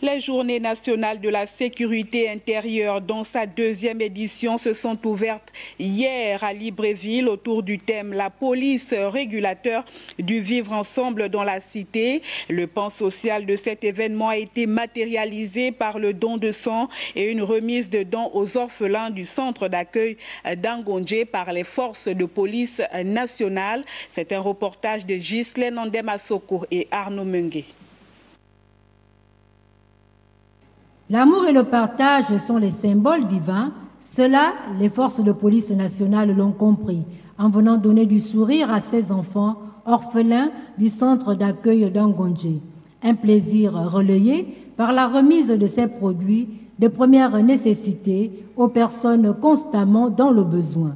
Les Journées nationales de la sécurité intérieure, dans sa deuxième édition, se sont ouvertes hier à Libreville autour du thème « La police régulateur du vivre ensemble dans la cité ». Le pan social de cet événement a été matérialisé par le don de sang et une remise de dons aux orphelins du centre d'accueil d'Angondje par les forces de police nationales. C'est un reportage de Ghislaine Andemassoko et Arnaud Mengue. L'amour et le partage sont les symboles divins. Cela, les forces de police nationale l'ont compris en venant donner du sourire à ces enfants orphelins du centre d'accueil d'Angondje. Un plaisir relayé par la remise de ces produits de première nécessité aux personnes constamment dans le besoin.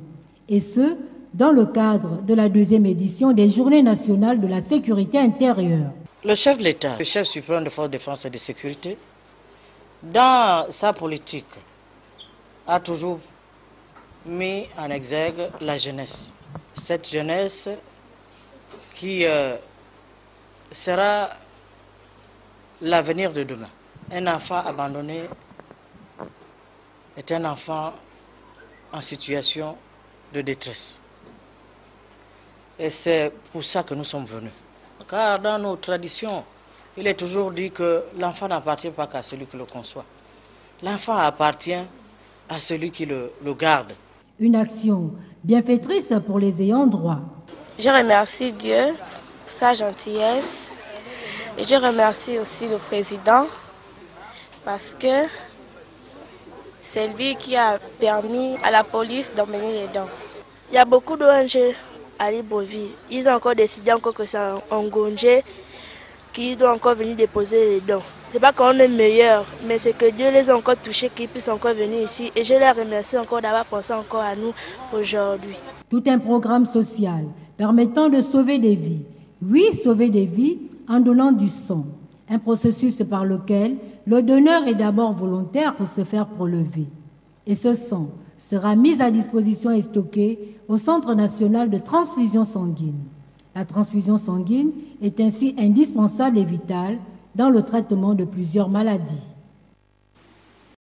Et ce, dans le cadre de la deuxième édition des Journées nationales de la sécurité intérieure. Le chef de l'État, le chef suprême de forces de défense et de sécurité, dans sa politique, a toujours mis en exergue la jeunesse. Cette jeunesse qui sera l'avenir de demain. Un enfant abandonné est un enfant en situation de détresse. Et c'est pour ça que nous sommes venus. Car dans nos traditions, il est toujours dit que l'enfant n'appartient pas qu'à celui qui le conçoit. L'enfant appartient à celui qui le garde. Une action bienfaitrice pour les ayants droit. Je remercie Dieu pour sa gentillesse et je remercie aussi le président parce que c'est lui qui a permis à la police d'emmener les dons. Il y a beaucoup d'ONG à Libreville. Ils ont encore décidé que c'est Angondje qui doit encore venir déposer les dons. C'est pas qu'on est meilleur, mais c'est que Dieu les a encore touchés, qu'ils puissent encore venir ici. Et je les remercie encore d'avoir pensé encore à nous aujourd'hui. Tout un programme social permettant de sauver des vies. Oui, sauver des vies en donnant du sang. Un processus par lequel le donneur est d'abord volontaire pour se faire prélever. Et ce sang sera mis à disposition et stocké au Centre national de transfusion sanguine. La transfusion sanguine est ainsi indispensable et vitale dans le traitement de plusieurs maladies.